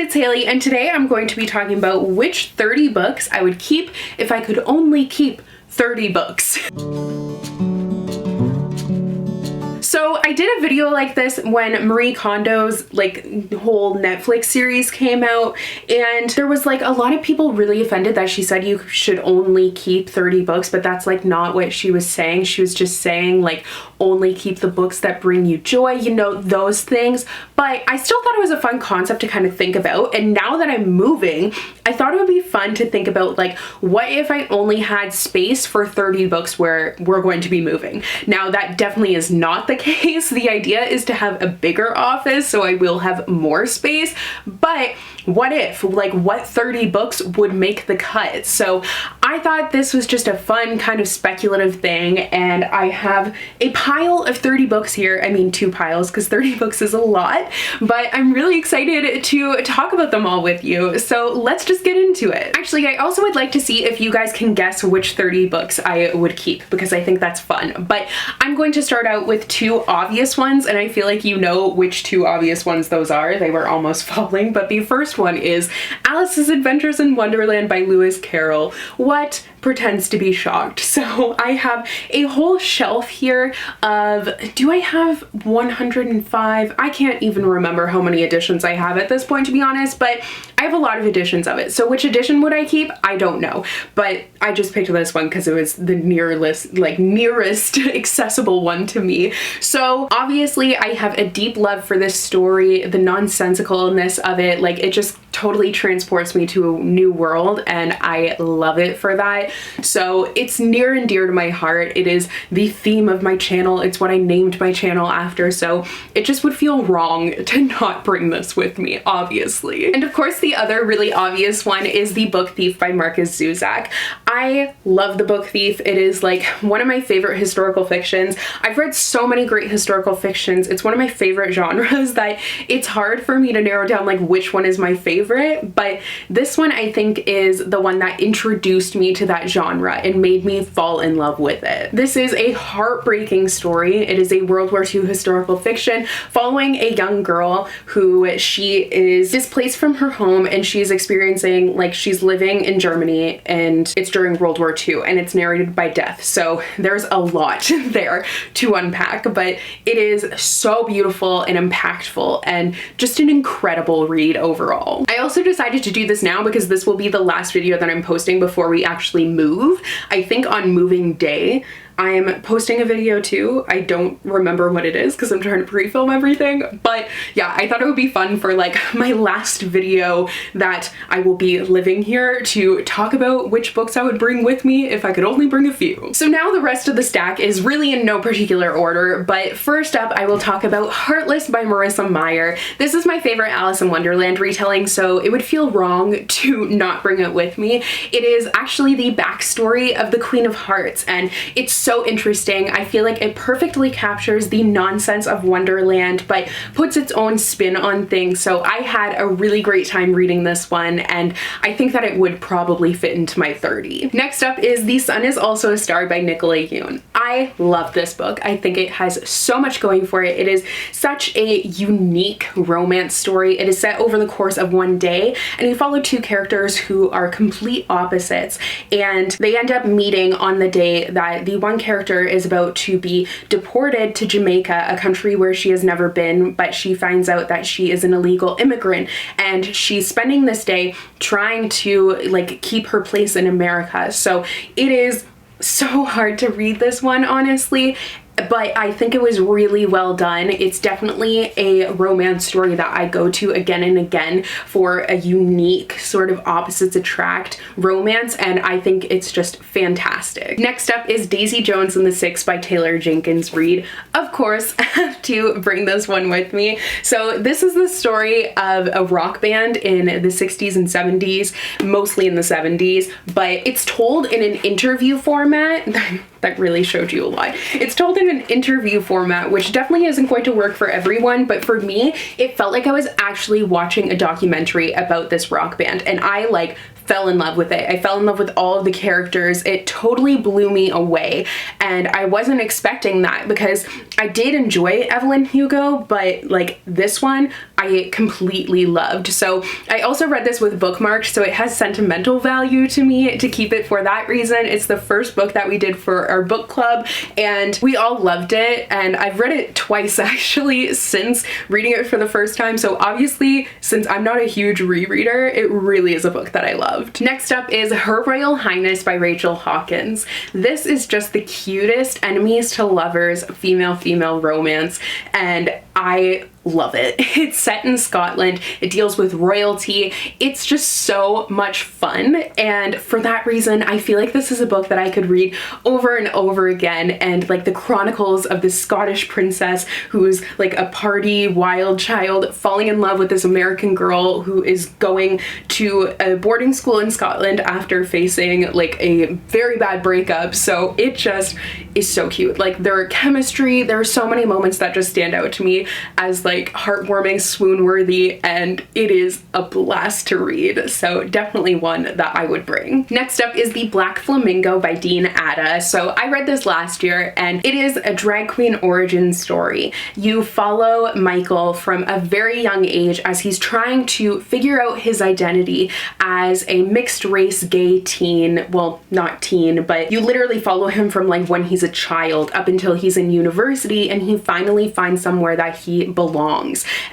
it's Hailey, and today I'm going to be talking about which 30 books I would keep if I could only keep 30 books. So I did a video like this when Marie Kondo's whole Netflix series came out, and there was a lot of people really offended that she said you should only keep 30 books, but that's not what she was saying. She was just saying only keep the books that bring you joy, you know, those things. But I still thought it was a fun concept to kind of think about, and now that I'm moving, I thought it would be fun to think about what if I only had space for 30 books where we're going to be moving. Now that definitely is not the case. The idea is to have a bigger office, so I will have more space, but what if, what 30 books would make the cut? So I thought this was just a fun kind of speculative thing, and I have a pile of 30 books here. I mean 2 piles because 30 books is a lot, but I'm really excited to talk about them all with you. So let's just get into it. Actually, I also would like to see if you guys can guess which 30 books I would keep, because I think that's fun. But I'm going to start out with 2 obvious ones, and I feel like you know which 2 obvious ones those are. They were almost falling, but the first one is Alice's Adventures in Wonderland by Lewis Carroll. What pretends to be shocked? So I have a whole shelf here of, do I have 105? I can't even remember how many editions I have at this point, to be honest, but I have a lot of editions of it. So which edition would I keep? I don't know, but I just picked this one because it was the nearest accessible one to me. So obviously I have a deep love for this story, the nonsensicalness of it, it just totally transports me to a new world, and I love it for that. So it's near and dear to my heart. It is the theme of my channel. It's what I named my channel after, so it just would feel wrong to not bring this with me, obviously. And of course, the other really obvious one is The Book Thief by Markus Zusak. I love The Book Thief. It is one of my favorite historical fictions. I've read so many great historical fictions. It's one of my favorite genres that it's hard for me to narrow down which one is my favorite, but this one I think is the one that introduced me to that genre and made me fall in love with it. This is a heartbreaking story. It is a World War II historical fiction following a young girl who she is displaced from her home, and she's experiencing, she's living in Germany, and it's during World War II, and it's narrated by death. So there's a lot there to unpack, but it is so beautiful and impactful and just an incredible read overall. I also decided to do this now because this will be the last video that I'm posting before we actually move. I think on moving day I'm posting a video too. I don't remember what it is because I'm trying to pre-film everything, but yeah, I thought it would be fun for my last video that I will be living here to talk about which books I would bring with me if I could only bring a few. So now the rest of the stack is really in no particular order, but first up I will talk about Heartless by Marissa Meyer. This is my favorite Alice in Wonderland retelling, so it would feel wrong to not bring it with me. It is actually the backstory of the Queen of Hearts, and it's so interesting. I feel like it perfectly captures the nonsense of Wonderland, but puts its own spin on things. So I had a really great time reading this one, and I think that it would probably fit into my 30. Next up is The Sun Is Also a Star by Nicola Yoon. I love this book. I think it has so much going for it. It is such a unique romance story. It is set over the course of one day, and you follow 2 characters who are complete opposites, and they end up meeting on the day that the one character is about to be deported to Jamaica, a country where she has never been, but she finds out that she is an illegal immigrant, and she's spending this day trying to keep her place in America. So it is so hard to read this one, honestly, but I think it was really well done. It's definitely a romance story that I go to again and again for a unique sort of opposites attract romance, and I think it's just fantastic. Next up is Daisy Jones and the Six by Taylor Jenkins Reid. Of course, I have to bring this one with me. So this is the story of a rock band in the 60s and 70s, mostly in the 70s, but it's told in an interview format. That really showed you a lot. It's told in in an interview format, which definitely isn't going to work for everyone, but for me, it felt like I was actually watching a documentary about this rock band, and I like fell in love with it. I fell in love with all of the characters. It totally blew me away, and I wasn't expecting that because I did enjoy Evelyn Hugo, but like this one I completely loved. So I also read this with bookmarked, so it has sentimental value to me to keep it for that reason. It's the first book that we did for our book club, and we all loved it, and I've read it twice actually since reading it for the first time. So obviously, since I'm not a huge rereader, it really is a book that I loved. Next up is Her Royal Highness by Rachel Hawkins. This is just the cutest enemies to lovers female romance, and I love it. It's set in Scotland. It deals with royalty. It's just so much fun, and for that reason I feel like this is a book that I could read over and over again, and like the chronicles of this Scottish princess who's like a party wild child falling in love with this American girl who is going to a boarding school in Scotland after facing like a very bad breakup. So it just is so cute. Like their chemistry, there are so many moments that just stand out to me as like heartwarming, swoon worthy, and it is a blast to read. So definitely one that I would bring. Next up is The Black Flamingo by Dean Atta. So I read this last year, and it is a drag queen origin story. You follow Michael from a very young age as he's trying to figure out his identity as a mixed race gay teen. Well, not teen, but you literally follow him from like when he's a child up until he's in university, and he finally finds somewhere that he belongs.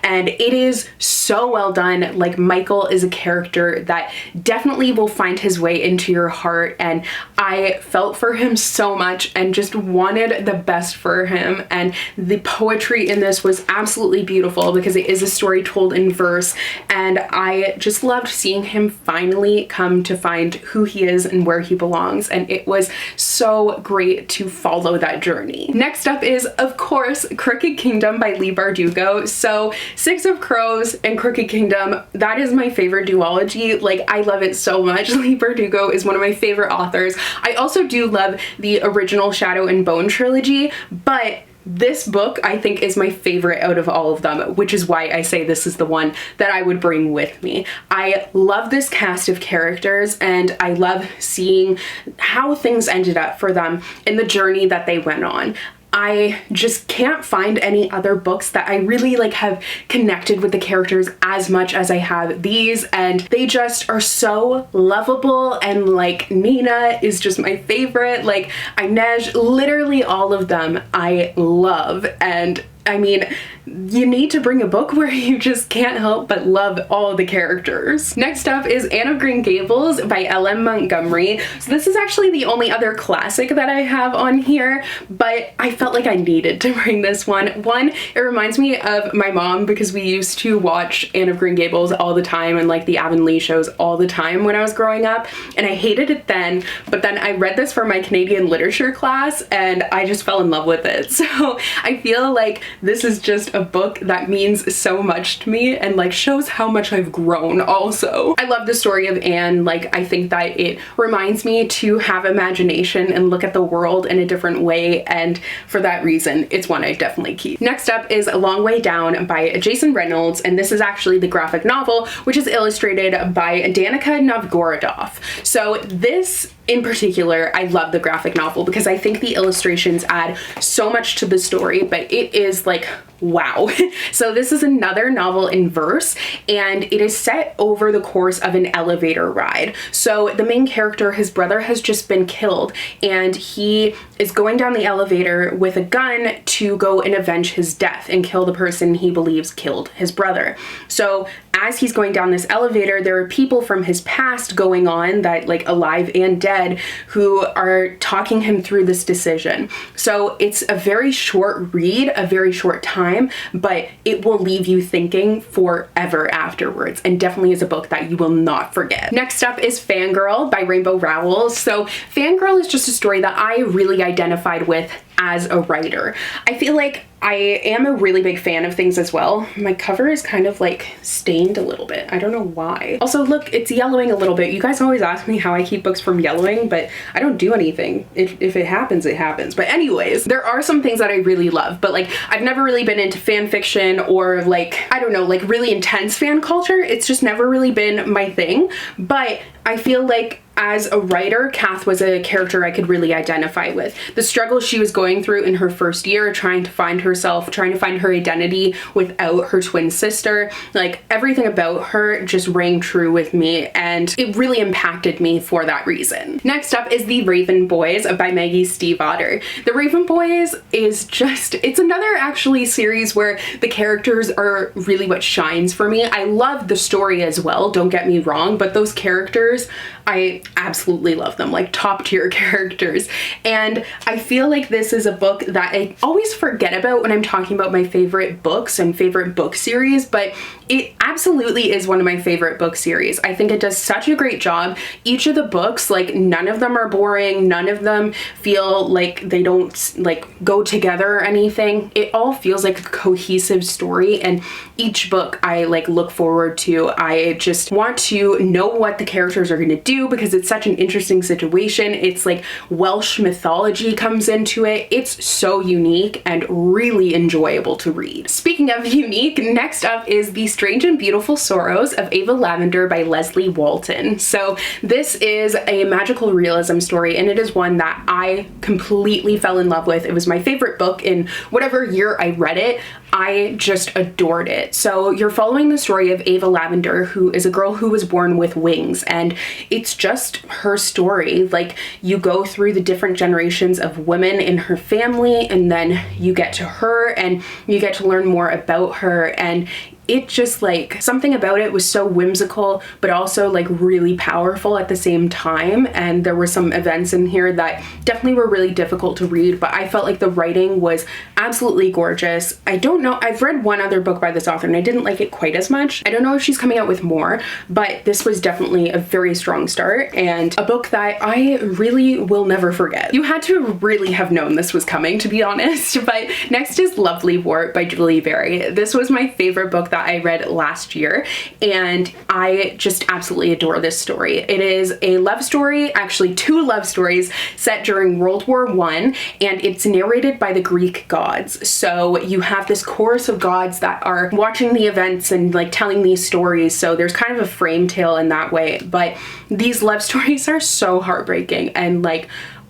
And it is so well done. Like Michael is a character that definitely will find his way into your heart, and I felt for him so much and just wanted the best for him. And the poetry in this was absolutely beautiful because it is a story told in verse, and I just loved seeing him finally come to find who he is and where he belongs, and it was so great to follow that journey. Next up is, of course, Crooked Kingdom by Leigh Bardugo. So Six of Crows and Crooked Kingdom, that is my favorite duology. Like I love it so much. Leigh Bardugo is one of my favorite authors. I also do love the original Shadow and Bone trilogy, but this book I think is my favorite out of all of them, which is why I say this is the one that I would bring with me. I love this cast of characters, and I love seeing how things ended up for them in the journey that they went on. I just can't find any other books that I really like have connected with the characters as much as I have these, and they just are so lovable, and like Nina is just my favorite, like Inej, literally all of them I love. And I mean, you need to bring a book where you just can't help but love all the characters. Next up is Anne of Green Gables by L.M. Montgomery. So this is actually the only other classic that I have on here, but I felt like I needed to bring this one. One, it reminds me of my mom because we used to watch Anne of Green Gables all the time and like the Avonlea shows all the time when I was growing up, and I hated it then, but then I read this for my Canadian literature class and I just fell in love with it. So I feel like this is just a book that means so much to me and like shows how much I've grown also. I love the story of Anne. Like I think that it reminds me to have imagination and look at the world in a different way, and for that reason it's one I definitely keep. Next up is A Long Way Down by Jason Reynolds, and this is actually the graphic novel, which is illustrated by Danica Novgorodoff. So this in particular, I love the graphic novel because I think the illustrations add so much to the story, but it is like, wow. So this is another novel in verse, and it is set over the course of an elevator ride. So the main character, his brother has just been killed, and he is going down the elevator with a gun to go and avenge his death and kill the person he believes killed his brother. So as he's going down this elevator, there are people from his past going on, that like alive and dead, who are talking him through this decision. So it's a very short read, a very short time, but it will leave you thinking forever afterwards, and definitely is a book that you will not forget. Next up is Fangirl by Rainbow Rowell. So Fangirl is just a story that I really identified with as a writer. I feel like I am a really big fan of things as well. My cover is kind of like stained a little bit. I don't know why. Also, look, it's yellowing a little bit. You guys always ask me how I keep books from yellowing, but I don't do anything. If it happens, it happens. But anyways, there are some things that I really love, but like I've never really been into fan fiction or like, I don't know, like really intense fan culture. It's just never really been my thing. But I feel like as a writer, Kath was a character I could really identify with. The struggle she was going through in her first year, trying to find herself, trying to find her identity without her twin sister, like everything about her just rang true with me, and it really impacted me for that reason. Next up is The Raven Boys by Maggie Stiefvater. The Raven Boys is just, it's another actually series where the characters are really what shines for me. I love the story as well, don't get me wrong, but those characters, I absolutely love them, like top tier characters. And I feel like this is a book that I always forget about when I'm talking about my favorite books and favorite book series, but it absolutely is one of my favorite book series. I think it does such a great job. Each of the books, like none of them are boring, none of them feel like they don't like go together or anything. It all feels like a cohesive story, and each book I like look forward to. I just want to know what the characters are going to do because it's such an interesting situation. It's like Welsh mythology comes into it. It's so unique and really enjoyable to read. Speaking of unique, next up is The Strange and Beautiful Sorrows of Ava Lavender by Leslie Walton. So this is a magical realism story, and it is one that I completely fell in love with. It was my favorite book in whatever year I read it. I just adored it. So you're following the story of Ava Lavender, who is a girl who was born with wings, and it's just her story. Like you go through the different generations of women in her family, and then you get to her and you get to learn more about her, and it just like something about it was so whimsical but also like really powerful at the same time. And there were some events in here that definitely were really difficult to read, but I felt like the writing was absolutely gorgeous. I don't know, I've read one other book by this author and I didn't like it quite as much. I don't know if she's coming out with more, but this was definitely a very strong start and a book that I really will never forget. You had to really have known this was coming, to be honest. But next is Lovely Wart by Julie Berry. This was my favorite book that I read last year, and I just absolutely adore this story. It is a love story, actually two love stories set during World War I, and it's narrated by the Greek gods. So you have this chorus of gods that are watching the events and like telling these stories. So there's kind of a frame tale in that way, but these love stories are so heartbreaking and like,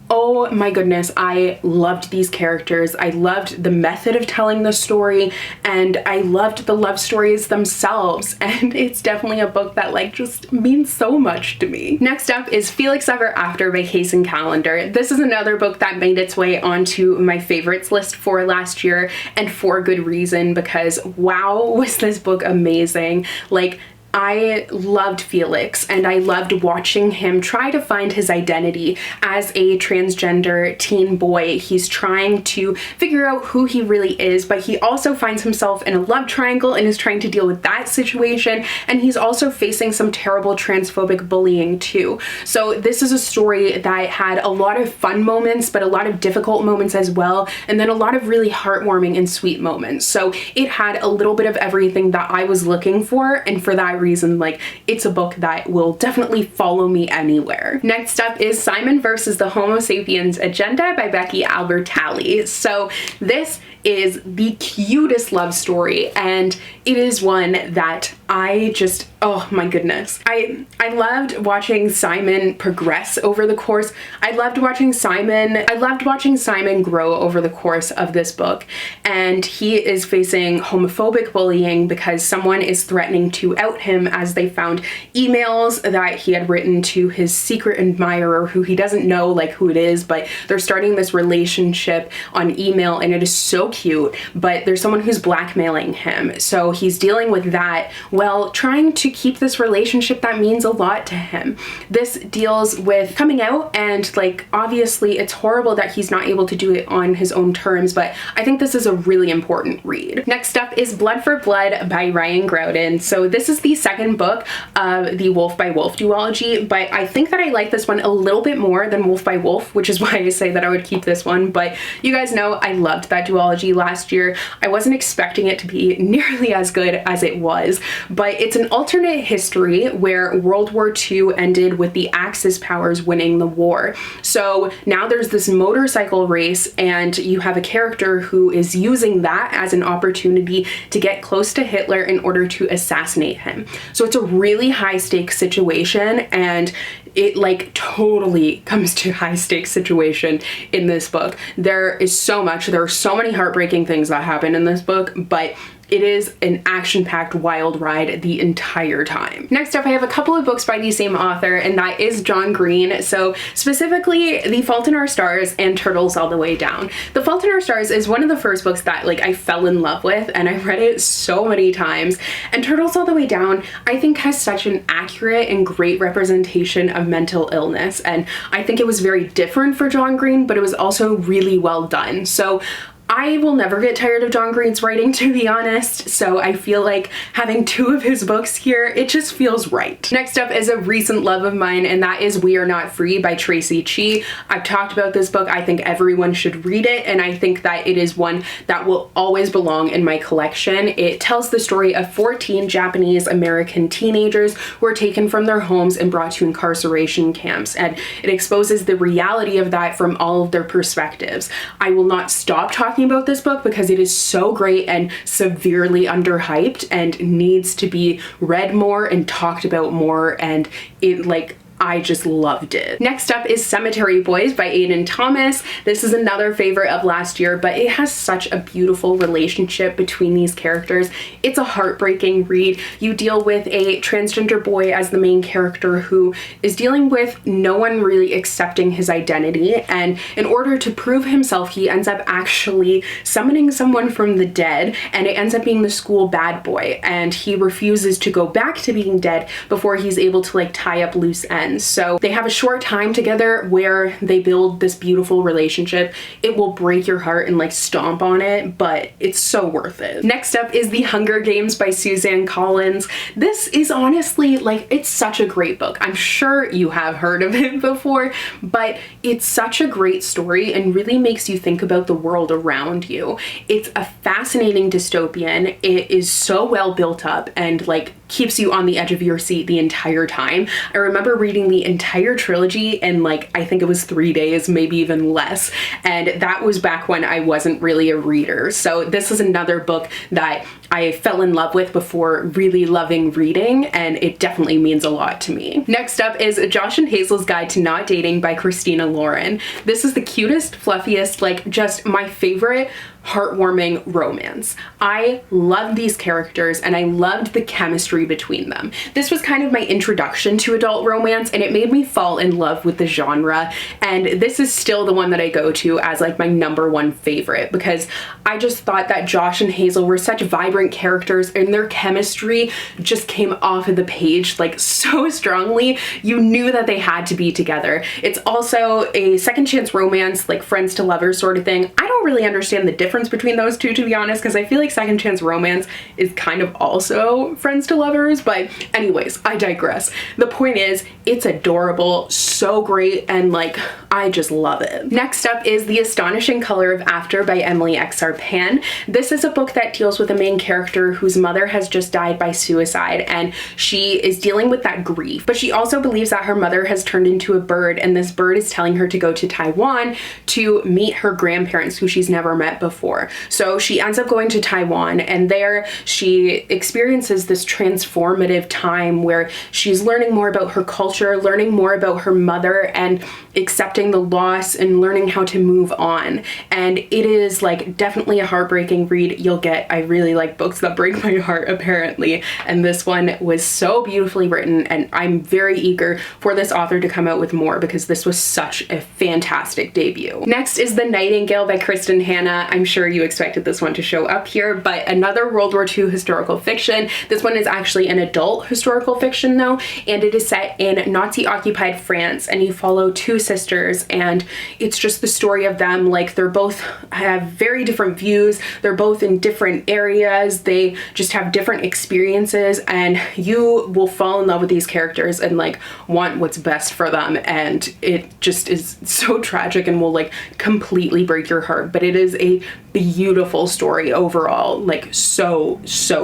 oh my goodness, I loved these characters. I loved the method of telling the story, and I loved the love stories themselves. And it's definitely a book that like just means so much to me. Next up is Felix Ever After by Kaysen Callender. This is another book that made its way onto my favorites list for last year, and for good reason, because wow, was this book amazing. Like, I loved Felix, and I loved watching him try to find his identity as a transgender teen boy. He's trying to figure out who he really is, but he also finds himself in a love triangle and is trying to deal with that situation, and he's also facing some terrible transphobic bullying too. So this is a story that had a lot of fun moments, but a lot of difficult moments as well, and then a lot of really heartwarming and sweet moments. So it had a little bit of everything that I was looking for, and for that reason, like, it's a book that will definitely follow me anywhere. Next up is Simon versus the Homo Sapiens Agenda by Becky Albertalli. So this is the cutest love story, and it is one that I just, oh my goodness. I loved watching Simon progress over the course. I loved watching Simon grow over the course of this book, and he is facing homophobic bullying because someone is threatening to out him as they found emails that he had written to his secret admirer who he doesn't know like who it is, but they're starting this relationship on email, and it is so cute, but there's someone who's blackmailing him. So he's dealing with that while trying to keep this relationship that means a lot to him. This deals with coming out, and like obviously it's horrible that he's not able to do it on his own terms, but I think this is a really important read. Next up is Blood for Blood by Ryan Groudon. So this is the second book of the Wolf by Wolf duology, but I think that I like this one a little bit more than Wolf by Wolf, which is why I say that I would keep this one. But you guys know I loved that duology last year. I wasn't expecting it to be nearly as good as it was, but it's an alternate history where World War II ended with the Axis powers winning the war. So now there's this motorcycle race, and you have a character who is using that as an opportunity to get close to Hitler in order to assassinate him. So it's a really high stakes situation, and it like totally comes to high stakes situation in this book. There are so many heartbreaking things that happen in this book, but it is an action-packed wild ride the entire time. Next up, I have a couple of books by the same author, and that is John Green. So specifically The Fault in Our Stars and Turtles All the Way Down. The Fault in Our Stars is one of the first books that like I fell in love with, and I read it so many times. And Turtles All the Way Down, I think, has such an accurate and great representation of mental illness. And I think it was very different for John Green, but it was also really well done. So I will never get tired of John Green's writing, to be honest, so I feel like having two of his books here, it just feels right. Next up is a recent love of mine, and that is We Are Not Free by Tracy Chi. I've talked about this book. I think everyone should read it, and I think that it is one that will always belong in my collection. It tells the story of 14 Japanese American teenagers who are taken from their homes and brought to incarceration camps, and it exposes the reality of that from all of their perspectives. I will not stop talking about this book because it is so great and severely underhyped and needs to be read more and talked about more, and it like I just loved it. Next up is Cemetery Boys by Aiden Thomas. This is another favorite of last year, but it has such a beautiful relationship between these characters. It's a heartbreaking read. You deal with a transgender boy as the main character who is dealing with no one really accepting his identity, and in order to prove himself, he ends up actually summoning someone from the dead, and it ends up being the school bad boy, and he refuses to go back to being dead before he's able to like tie up loose ends. So they have a short time together where they build this beautiful relationship. It will break your heart and like stomp on it, but it's so worth it. Next up is The Hunger Games by Suzanne Collins. This is honestly like, it's such a great book. I'm sure you have heard of it before, but it's such a great story and really makes you think about the world around you. It's a fascinating dystopian. It is so well built up and like keeps you on the edge of your seat the entire time. I remember reading the entire trilogy in like, I think it was 3 days, maybe even less. And that was back when I wasn't really a reader. So this is another book that I fell in love with before really loving reading, and it definitely means a lot to me. Next up is Josh and Hazel's Guide to Not Dating by Christina Lauren. This is the cutest, fluffiest, like just my favorite heartwarming romance. I love these characters and I loved the chemistry between them. This was kind of my introduction to adult romance, and it made me fall in love with the genre, and this is still the one that I go to as like my #1 favorite because I just thought that Josh and Hazel were such vibrant characters and their chemistry just came off of the page like so strongly. You knew that they had to be together. It's also a second chance romance, like friends to lovers sort of thing. I don't really understand the difference between those two, to be honest, because I feel like second chance romance is kind of also friends to lovers, but anyways, I digress. The point is, it's adorable, so great, and like I just love it. Next up is The Astonishing Color of After by Emily X.R. Pan. This is a book that deals with a main character whose mother has just died by suicide, and she is dealing with that grief, but she also believes that her mother has turned into a bird, and this bird is telling her to go to Taiwan to meet her grandparents who she's never met before. So she ends up going to Taiwan, and there she experiences this transformative time where she's learning more about her culture, learning more about her mother, and accepting the loss and learning how to move on. And it is like definitely a heartbreaking read. You'll get, I really like books that break my heart apparently, and this one was so beautifully written, and I'm very eager for this author to come out with more because this was such a fantastic debut. Next is The Nightingale by Kristen Hanna. I'm sure you expected this one to show up here, but another World War II historical fiction. This one is actually an adult historical fiction though, and it is set in Nazi-occupied France, and you follow two sisters, and it's just the story of them. Like, they're both have very different views, they're both in different areas, they just have different experiences, and you will fall in love with these characters and like want what's best for them, and it just is so tragic and will like completely break your heart, but it is a beautiful story overall, like so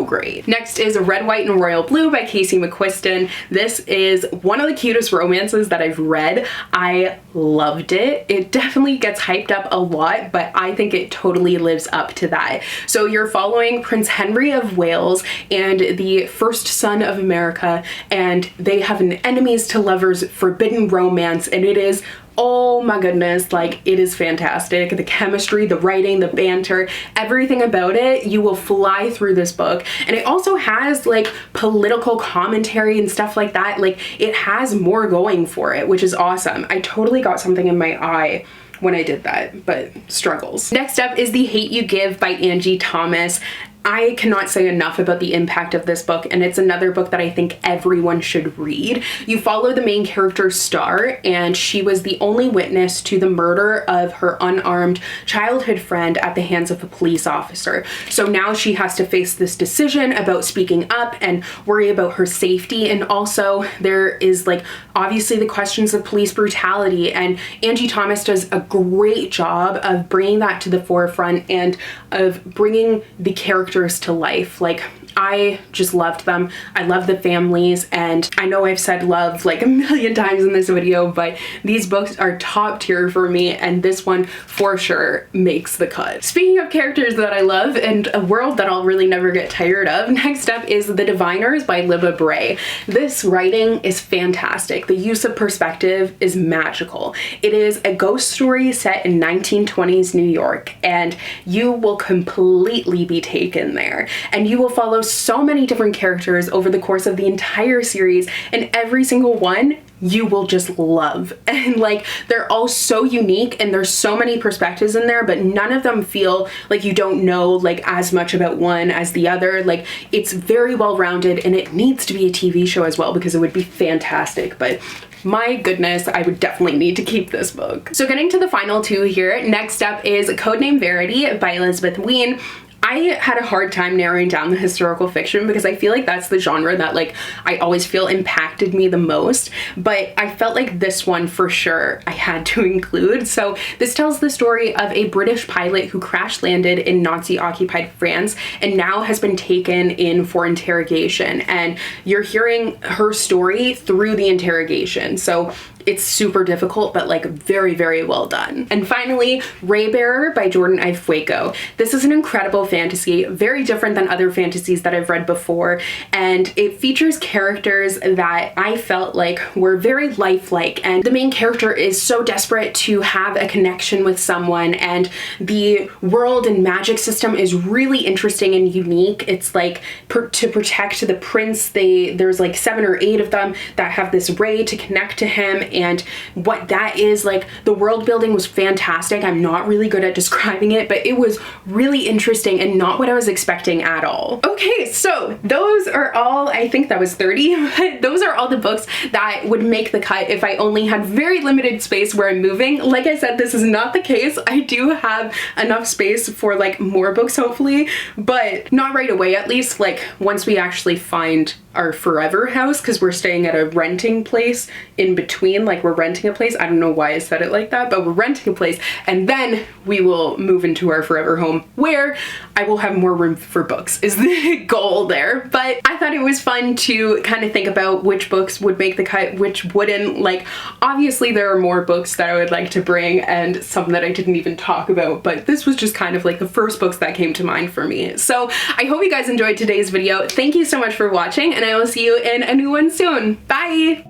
great. Next is Red, White, and Royal Blue by Casey McQuiston. This is one of the cutest romances that I've read. I loved it. It definitely gets hyped up a lot, but I think it totally lives up to that. So you're following Prince Henry of Wales and the first son of America, and they have an enemies to lovers forbidden romance, and it is, oh my goodness, like, it is fantastic. The chemistry, the writing, the banter, everything about it, you will fly through this book. And it also has like political commentary and stuff like that. Like, it has more going for it, which is awesome. I totally got something in my eye when I did that, but struggles. Next up is The Hate You Give by Angie Thomas. I cannot say enough about the impact of this book, and it's another book that I think everyone should read. You follow the main character, Star, and she was the only witness to the murder of her unarmed childhood friend at the hands of a police officer. So now she has to face this decision about speaking up and worry about her safety, and also there is like obviously the questions of police brutality, and Angie Thomas does a great job of bringing that to the forefront and of bringing the characters to life. Like, I just loved them. I love the families, and I know I've said love like a million times in this video, but these books are top tier for me, and this one for sure makes the cut. Speaking of characters that I love and a world that I'll really never get tired of, next up is The Diviners by h.leblanc. This writing is fantastic. The use of perspective is magical. It is a ghost story set in 1920s New York, and you will completely be taken there, and you will follow so many different characters over the course of the entire series, and every single one you will just love. And like, they're all so unique, and there's so many perspectives in there, but none of them feel like you don't know like as much about one as the other. Like, it's very well rounded, and it needs to be a TV show as well because it would be fantastic. But my goodness, I would definitely need to keep this book. So getting to the final two here, next up is Codename Verity by Elizabeth Wein. I had a hard time narrowing down the historical fiction because I feel like that's the genre that like I always feel impacted me the most, but I felt like this one for sure I had to include. So this tells the story of a British pilot who crash landed in Nazi-occupied France and now has been taken in for interrogation, and you're hearing her story through the interrogation. So it's super difficult, but like very well done. And finally, Raybearer by Jordan I. Fueco. This is an incredible fantasy, very different than other fantasies that I've read before, and it features characters that I felt like were very lifelike, and the main character is so desperate to have a connection with someone, and the world and magic system is really interesting and unique. It's like to protect the prince, there's like 7 or 8 of them that have this ray to connect to him, and what that is, like, the world building was fantastic. I'm not really good at describing it, but it was really interesting and not what I was expecting at all. Okay, so those are all, I think that was 30, but those are all the books that would make the cut if I only had very limited space where I'm moving. Like I said, this is not the case. I do have enough space for like more books hopefully, but not right away, at least like once we actually find our forever house, because we're staying at a renting place in between, like we're renting a place. I don't know why I said it like that, but we're renting a place, and then we will move into our forever home where I will have more room for books is the goal there. But I thought it was fun to kind of think about which books would make the cut, which wouldn't. Like, obviously there are more books that I would like to bring and some that I didn't even talk about, but this was just kind of like the first books that came to mind for me. So I hope you guys enjoyed today's video. Thank you so much for watching, and I will see you in a new one soon. Bye!